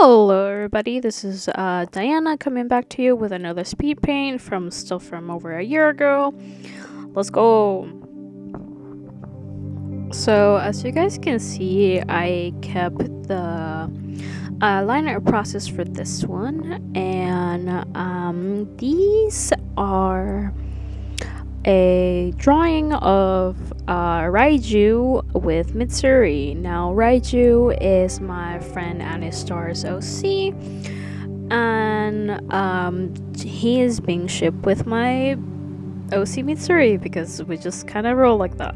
Hello everybody, this is Diana coming back to you with another speed paint from over a year ago. Let's go! So as you guys can see, I kept the liner process for this one, and these are a drawing of Raiju with Mitsuri. Now, Raiju is my friend Anistar's OC, and he is being shipped with my OC Mitsuri because we just kind of roll like that.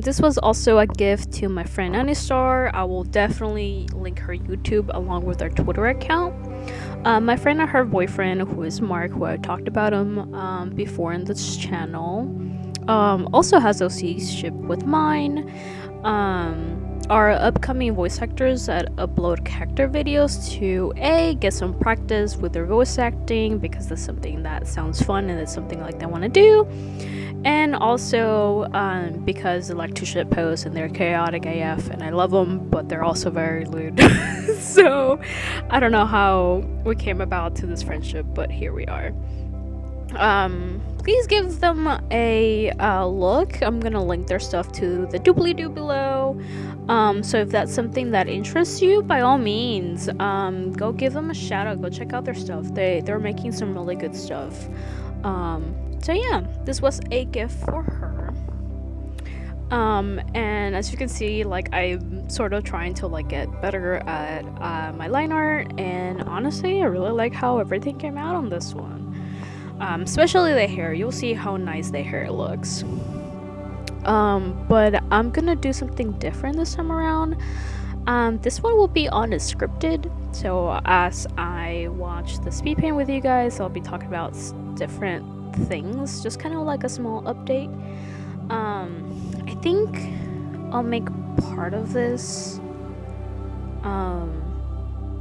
This was also a gift to my friend Anistar. I will definitely link her YouTube along with her Twitter account. My friend and her boyfriend, who is Mark, who I talked about him before in this channel, also has OC shipped with mine. Our upcoming voice actors that upload character videos to get some practice with their voice acting, because that's something that sounds fun and it's something like they want to do, and also because they like to shit post and they're chaotic AF and I love them, but they're also very lewd. So I don't know how we came about to this friendship, but here we are. Please give them a look. I'm gonna link their stuff to the doobly-doo below. So if that's something that interests you, by all means, go give them a shout out. Go check out their stuff. They're making some really good stuff. So yeah, this was a gift for her. And as you can see, like, I'm sort of trying to like get better at my line art, and honestly I really like how everything came out on this one. Especially the hair. You'll see how nice the hair looks. But I'm gonna do something different this time around. This one will be unscripted, so as I watch the speed paint with you guys, I'll be talking about different things, just kind of like a small update. I think I'll make part of this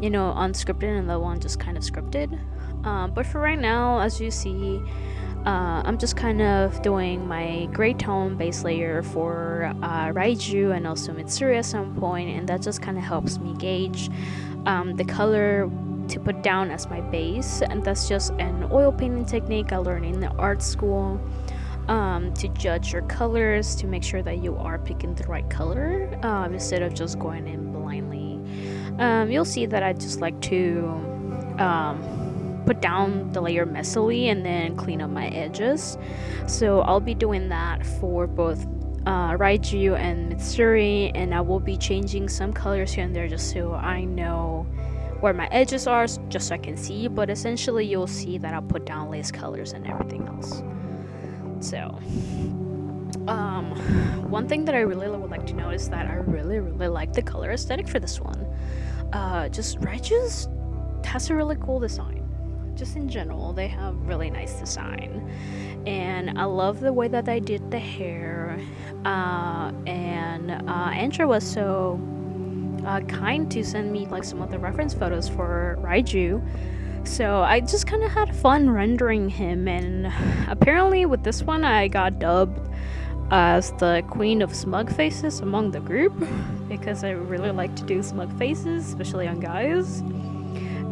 unscripted and the one just kind of scripted. But for right now, as you see, I'm just kind of doing my gray tone base layer for Raiju and also Mitsuri at some point, and that just kind of helps me gauge the color to put down as my base. And that's just an oil painting technique I learned in the art school, to judge your colors, to make sure that you are picking the right color, instead of just going in blindly. You'll see that I just like to put down the layer messily and then clean up my edges. So I'll be doing that for both Raiju and Mitsuri, and I will be changing some colors here and there just so I know where my edges are, just so I can see. But essentially you'll see that I'll put down lace colors and everything else. So one thing that I really would like to note is that I really like the color aesthetic for this one. Just Raiju's has a really cool design. Just in general, they have really nice design, and I love the way that they did the hair. And Andrew was so kind to send me like some of the reference photos for Raiju, so I just kind of had fun rendering him. And apparently with this one I got dubbed as the queen of smug faces among the group, because I really like to do smug faces, especially on guys.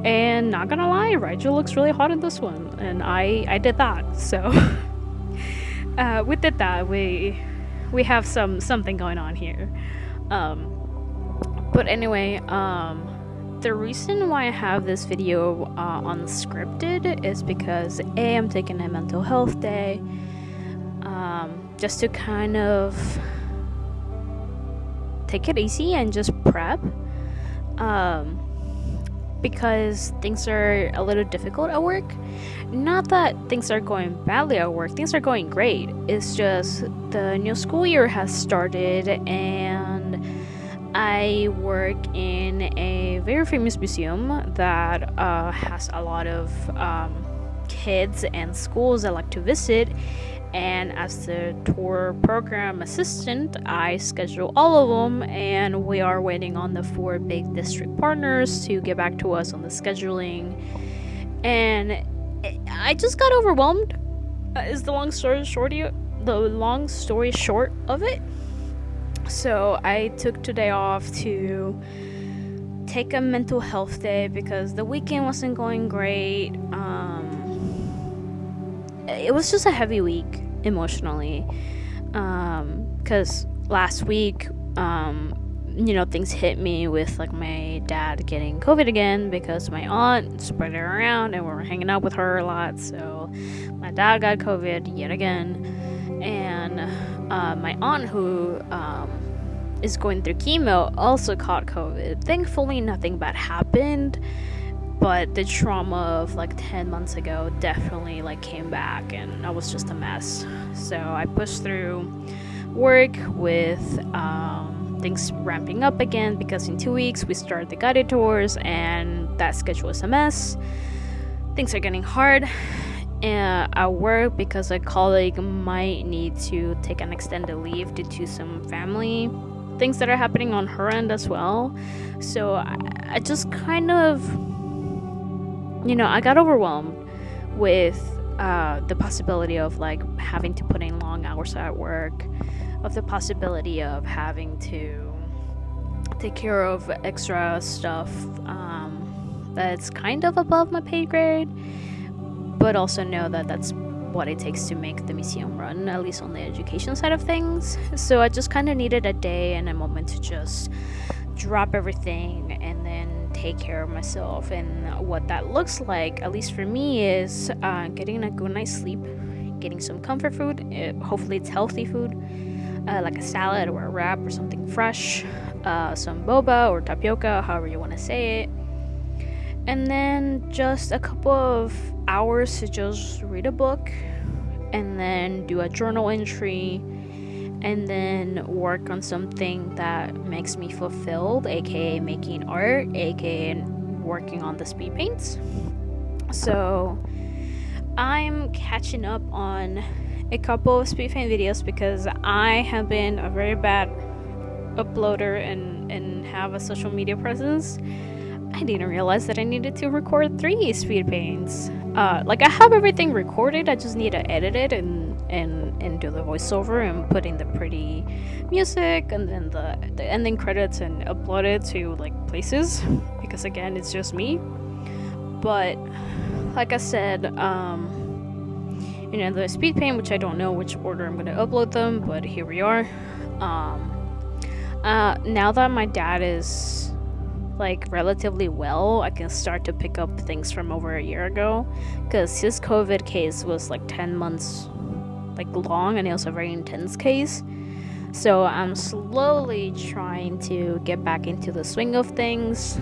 And not gonna lie, Raiju looks really hot in this one, and I did that. So we did that. We have something going on here. But anyway, the reason why I have this video unscripted is because I'm taking a mental health day, just to kind of take it easy and just prep. Because things are a little difficult at work. Not that things are going badly at work, things are going great. It's just the new school year has started, and I work in a very famous museum that has a lot of kids and schools that like to visit. And as the tour program assistant, I schedule all of them, and we are waiting on the 4 big district partners to get back to us on the scheduling. And I just got overwhelmed, is the long story short of it. So I took today off to take a mental health day because the weekend wasn't going great. It was just a heavy week emotionally, because last week, things hit me with like my dad getting COVID again because my aunt spread it around and we were hanging out with her a lot. So my dad got COVID yet again, and my aunt, who is going through chemo, also caught COVID. Thankfully, nothing bad happened, but the trauma of like 10 months ago definitely like came back, and I was just a mess. So I pushed through work with things ramping up again, because in 2 weeks we start the guided tours and that schedule is a mess. Things are getting hard at work because a colleague might need to take an extended leave due to some family things that are happening on her end as well. So I just kind of, I got overwhelmed with the possibility of like having to put in long hours at work, of the possibility of having to take care of extra stuff that's kind of above my pay grade, but also know that that's what it takes to make the museum run, at least on the education side of things. So I just kind of needed a day and a moment to just drop everything and then take care of myself. And what that looks like, at least for me, is getting a good night's sleep, getting some comfort food, hopefully it's healthy food, like a salad or a wrap or something fresh, some boba or tapioca, however you want to say it, and then just a couple of hours to just read a book, and then do a journal entry, and then work on something that makes me fulfilled, aka making art, aka working on the speed paints. So I'm catching up on a couple of speed paint videos because I have been a very bad uploader and have a social media presence. I didn't realize that I needed to record 3 speed paints. Like, I have everything recorded, I just need to edit it and do the voiceover and put in the pretty music and then the ending credits and upload it to like places, because again, it's just me. But like I said, the speed paint, which I don't know which order I'm going to upload them, but here we are. Now that my dad is like relatively well, I can start to pick up things from over a year ago, because his COVID case was like 10 months like long, and it was a very intense case. So I'm slowly trying to get back into the swing of things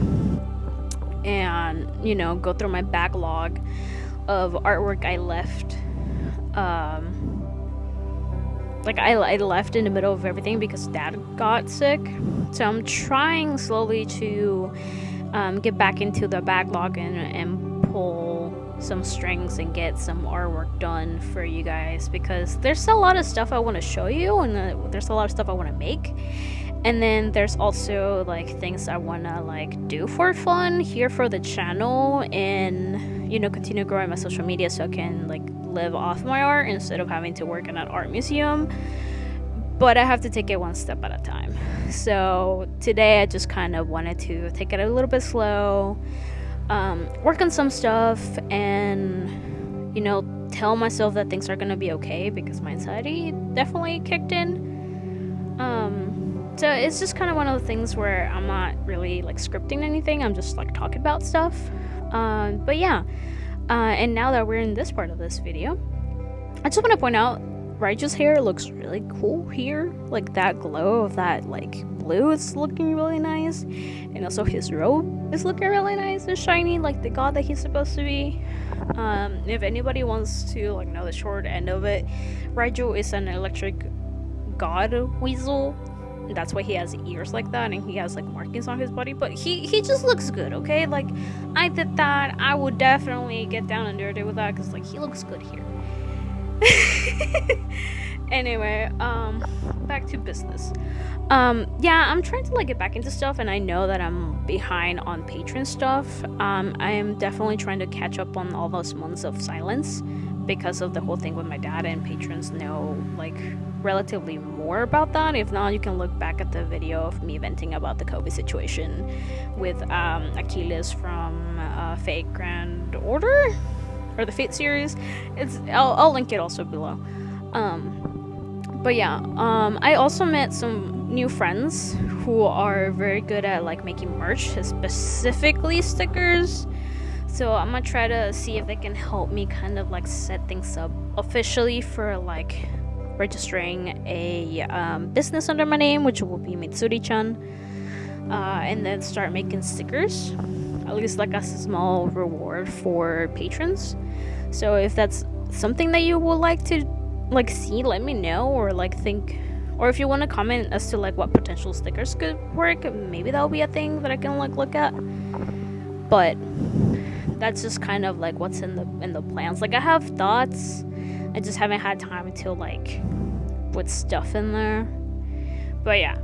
and go through my backlog of artwork I left. I left in the middle of everything because Dad got sick. So I'm trying slowly to get back into the backlog and pull some strings and get some artwork done for you guys, because there's a lot of stuff I want to show you, and there's a lot of stuff I want to make. And then there's also like things I want to like do for fun here for the channel, and continue growing my social media so I can like live off my art instead of having to work in an art museum. But I have to take it one step at a time. So today I just kind of wanted to take it a little bit slow, work on some stuff, and tell myself that things are gonna be okay, because my anxiety definitely kicked in. So it's just kind of one of the things where I'm not really like scripting anything, I'm just like talking about stuff. But yeah, and now that we're in this part of this video, I just want to point out Raiju's hair looks really cool here. Like that glow of that like blue is looking really nice, and also his robe is looking really nice and shiny, like the god that he's supposed to be. If anybody wants to like know the short end of it, Raiju is an electric god weasel. That's why he has ears like that, and he has like markings on his body, but he just looks good, okay? Like, I did that. I would definitely get down and dirty with that, because like he looks good here. Anyway, back to business. Yeah, I'm trying to like get back into stuff, and I know that I'm behind on Patreon stuff. I am definitely trying to catch up on all those months of silence, because of the whole thing with my dad, and patrons know like relatively more about that. If not, you can look back at the video of me venting about the COVID situation with Achilles from Fate Grand Order, or the Fate series. I'll link it also below. But yeah, I also met some new friends who are very good at like making merch, specifically stickers. So I'm gonna try to see if they can help me kind of like set things up officially for like registering a business under my name, which will be Mitsuri-chan, and then start making stickers, at least like as a small reward for patrons. So if that's something that you would like to like see, let me know, or like think, or if you want to comment as to like what potential stickers could work, maybe that'll be a thing that I can like look at. But that's just kind of like what's in the plans. Like I have thoughts, I just haven't had time to like put stuff in there. But yeah,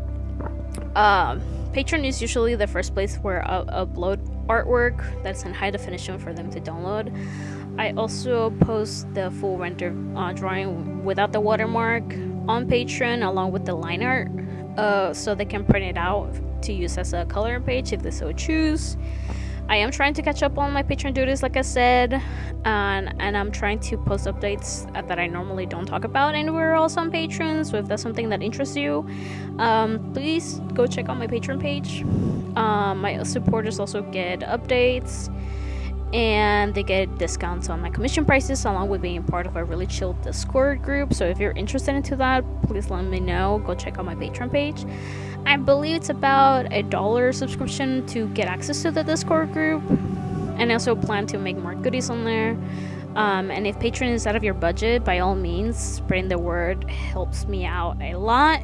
Patreon is usually the first place where I upload artwork that's in high definition for them to download. I also post the full render drawing without the watermark on Patreon, along with the line art, so they can print it out to use as a color page if they so choose. I am trying to catch up on my Patreon duties, like I said, and I'm trying to post updates that I normally don't talk about anywhere else on Patreon. So if that's something that interests you, please go check out my Patreon page. My supporters also get updates, and they get discounts on my commission prices, along with being part of a really chill Discord group. So if you're interested into that, please let me know. Go check out my Patreon page. I believe it's about $1 subscription to get access to the Discord group, and I also plan to make more goodies on there. And if Patreon is out of your budget, by all means, spreading the word helps me out a lot.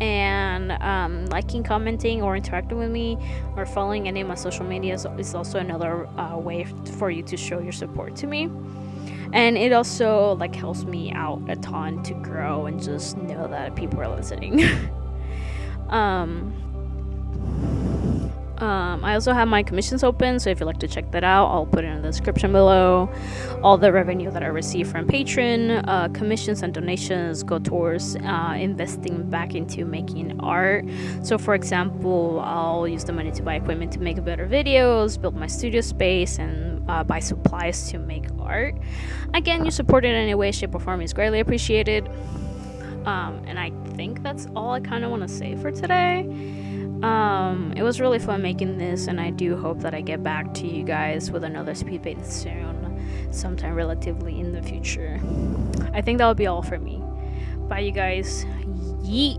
And liking, commenting, or interacting with me, or following any of my social medias is also another way for you to show your support to me. And it also like helps me out a ton to grow and just know that people are listening. I also have my commissions open, so if you'd like to check that out, I'll put it in the description below. All the revenue that I receive from Patreon, commissions and donations go towards investing back into making art. So for example, I'll use the money to buy equipment to make better videos, build my studio space, and buy supplies to make art. Again, your support in any way, shape, or form is greatly appreciated. And I think that's all I kind of want to say for today. It was really fun making this, and I do hope that I get back to you guys with another speed paint soon, sometime relatively in the future. I think that'll be all for me. Bye, you guys. Yeet.